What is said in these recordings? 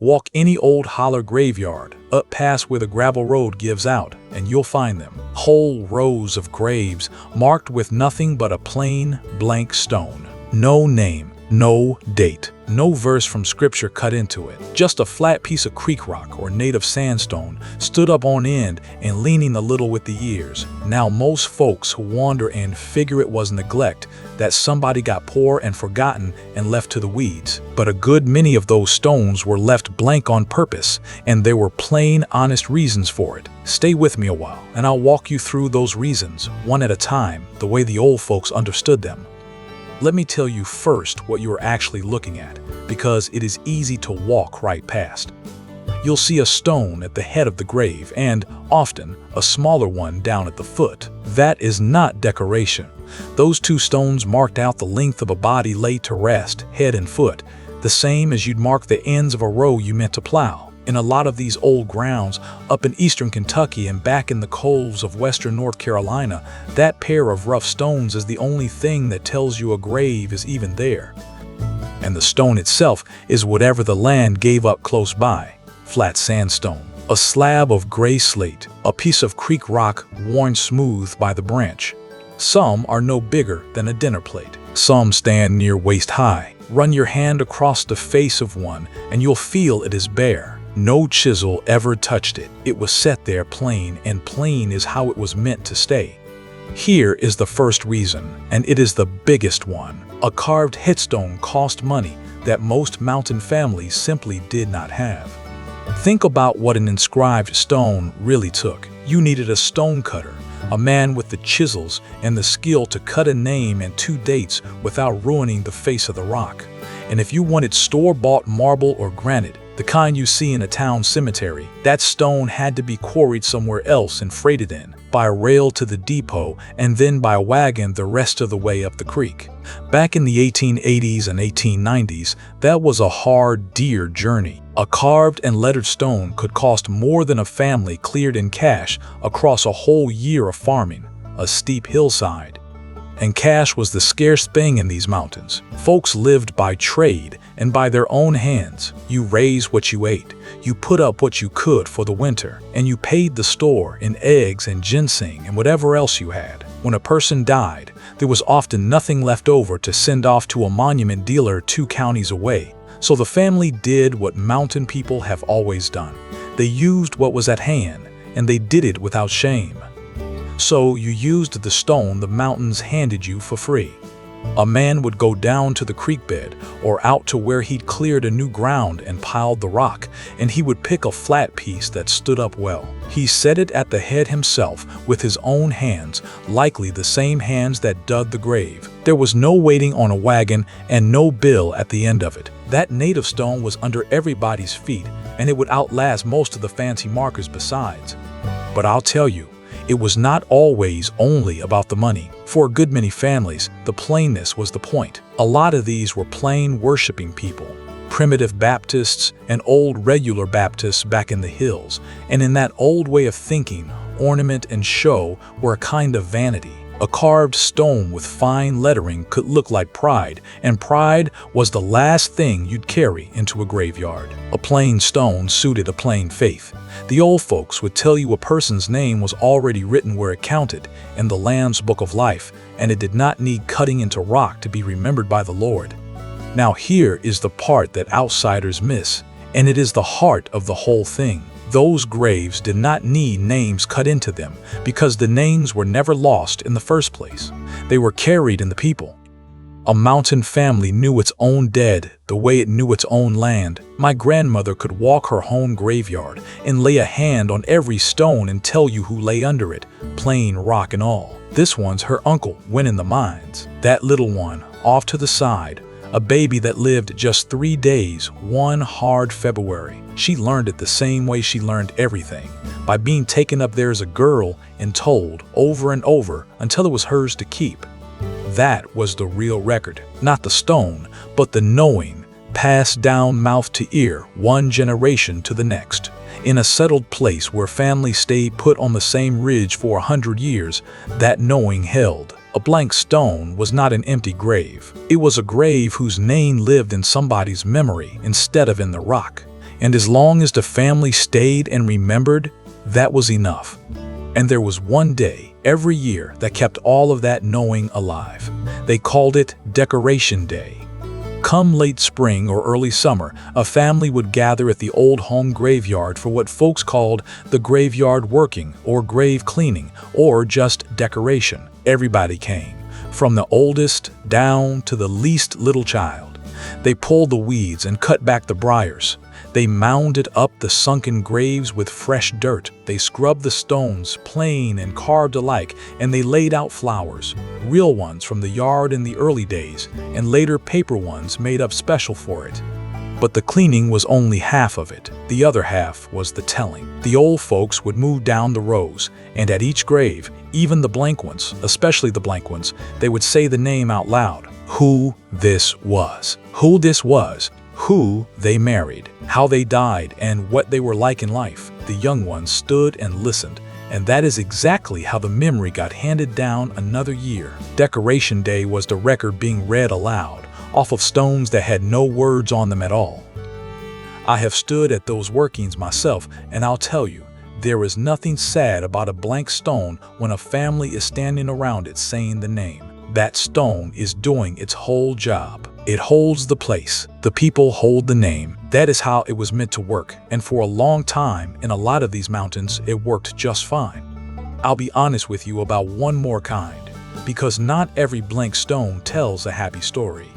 Walk any old holler graveyard, up past where the gravel road gives out, and you'll find them. Whole rows of graves marked with nothing but a plain, blank stone. No name, no date, no verse from scripture cut into it. Just a flat piece of creek rock or native sandstone stood up on end and leaning a little with the years. Now most folks who wander and figure it was neglect, that somebody got poor and forgotten and left to the weeds. But a good many of those stones were left blank on purpose, and there were plain, honest reasons for it. Stay with me a while, and I'll walk you through those reasons, one at a time, the way the old folks understood them. Let me tell you first what you are actually looking at, because it is easy to walk right past. You'll see a stone at the head of the grave and, often, a smaller one down at the foot. That is not decoration. Those two stones marked out the length of a body laid to rest, head and foot, the same as you'd mark the ends of a row you meant to plow. In a lot of these old grounds, up in eastern Kentucky and back in the coves of western North Carolina, that pair of rough stones is the only thing that tells you a grave is even there. And the stone itself is whatever the land gave up close by. Flat sandstone, a slab of gray slate, a piece of creek rock worn smooth by the branch. Some are no bigger than a dinner plate. Some stand near waist high. Run your hand across the face of one and you'll feel it is bare. No chisel ever touched it. It was set there plain, and plain is how it was meant to stay. Here is the first reason, and it is the biggest one. A carved headstone cost money that most mountain families simply did not have. Think about what an inscribed stone really took. You needed a stone cutter, a man with the chisels and the skill to cut a name and two dates without ruining the face of the rock. And if you wanted store-bought marble or granite, the kind you see in a town cemetery, that stone had to be quarried somewhere else and freighted in, by rail to the depot, and then by wagon the rest of the way up the creek. Back in the 1880s and 1890s, that was a hard, dear journey. A carved and lettered stone could cost more than a family cleared in cash across a whole year of farming, a steep hillside. And cash was the scarce thing in these mountains. Folks lived by trade and by their own hands. You raised what you ate, you put up what you could for the winter, and you paid the store in eggs and ginseng and whatever else you had. When a person died, there was often nothing left over to send off to a monument dealer 2 counties away. So the family did what mountain people have always done. They used what was at hand, and they did it without shame. So you used the stone the mountains handed you for free. A man would go down to the creek bed or out to where he'd cleared a new ground and piled the rock, and he would pick a flat piece that stood up well. He set it at the head himself with his own hands, likely the same hands that dug the grave. There was no waiting on a wagon and no bill at the end of it. That native stone was under everybody's feet, and it would outlast most of the fancy markers besides. But I'll tell you, it was not always only about the money. For a good many families, the plainness was the point. A lot of these were plain worshiping people, primitive Baptists and old regular Baptists back in the hills, and in that old way of thinking, ornament and show were a kind of vanity. A carved stone with fine lettering could look like pride, and pride was the last thing you'd carry into a graveyard. A plain stone suited a plain faith. The old folks would tell you a person's name was already written where it counted, in the Lamb's Book of Life, and it did not need cutting into rock to be remembered by the Lord. Now here is the part that outsiders miss, and it is the heart of the whole thing. Those graves did not need names cut into them because the names were never lost in the first place. They were carried in the people. A mountain family knew its own dead the way it knew its own land. My grandmother could walk her home graveyard and lay a hand on every stone and tell you who lay under it, plain rock and all. This one's her uncle went in the mines. That little one, off to the side, a baby that lived just 3 days, one hard February. She learned it the same way she learned everything, by being taken up there as a girl and told over and over until it was hers to keep. That was the real record, not the stone, but the knowing, passed down mouth to ear, one generation to the next. In a settled place where families stayed put on the same ridge for 100 years, that knowing held. A blank stone was not an empty grave. It was a grave whose name lived in somebody's memory instead of in the rock. And as long as the family stayed and remembered, that was enough. And there was one day every year that kept all of that knowing alive. They called it Decoration Day. Come late spring or early summer, a family would gather at the old home graveyard for what folks called the graveyard working or grave cleaning or just decoration. Everybody came, from the oldest down to the least little child. They pulled the weeds and cut back the briars. They mounded up the sunken graves with fresh dirt. They scrubbed the stones, plain and carved alike, and they laid out flowers, real ones from the yard in the early days, and later paper ones made up special for it. But the cleaning was only half of it. The other half was the telling. The old folks would move down the rows, and at each grave, even the blank ones, especially the blank ones, they would say the name out loud. Who this was. Who this was. Who they married, how they died, and what they were like in life. The young ones stood and listened, and that is exactly how the memory got handed down another year. Decoration Day was the record being read aloud, off of stones that had no words on them at all. I have stood at those workings myself, and I'll tell you, there is nothing sad about a blank stone when a family is standing around it saying the name. That stone is doing its whole job. It holds the place. The people hold the name. That is how it was meant to work, and for a long time, in a lot of these mountains, it worked just fine. I'll be honest with you about one more kind, because not every blank stone tells a happy story.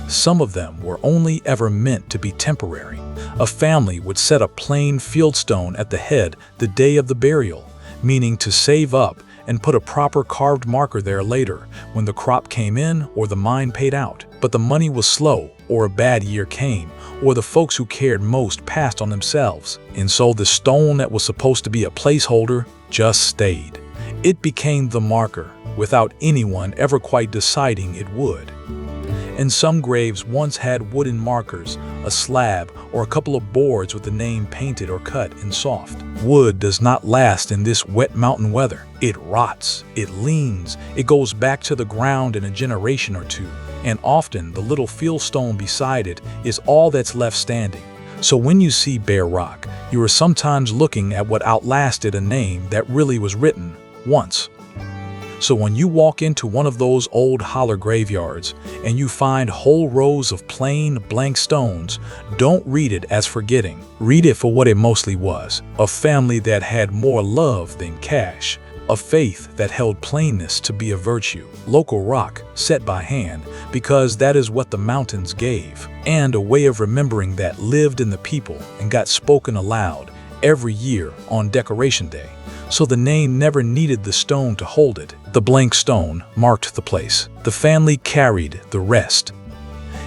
Some of them were only ever meant to be temporary. A family would set a plain fieldstone at the head the day of the burial, meaning to save up and put a proper carved marker there later when the crop came in or the mine paid out. But the money was slow, or a bad year came, or the folks who cared most passed on themselves. And so the stone that was supposed to be a placeholder just stayed. It became the marker, without anyone ever quite deciding it would. And some graves once had wooden markers, a slab, or a couple of boards with the name painted or cut in soft. Wood does not last in this wet mountain weather. It rots, it leans, it goes back to the ground in a generation or two, and often the little fieldstone beside it is all that's left standing. So when you see bare rock, you are sometimes looking at what outlasted a name that really was written once. So when you walk into one of those old holler graveyards and you find whole rows of plain, blank stones, don't read it as forgetting. Read it for what it mostly was, a family that had more love than cash, a faith that held plainness to be a virtue, local rock set by hand because that is what the mountains gave, and a way of remembering that lived in the people and got spoken aloud every year on Decoration Day. So the name never needed the stone to hold it. The blank stone marked the place. The family carried the rest.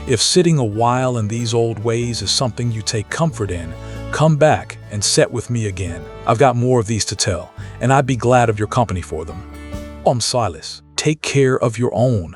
If sitting a while in these old ways is something you take comfort in, come back and sit with me again. I've got more of these to tell, and I'd be glad of your company for them. I'm Silas. Take care of your own.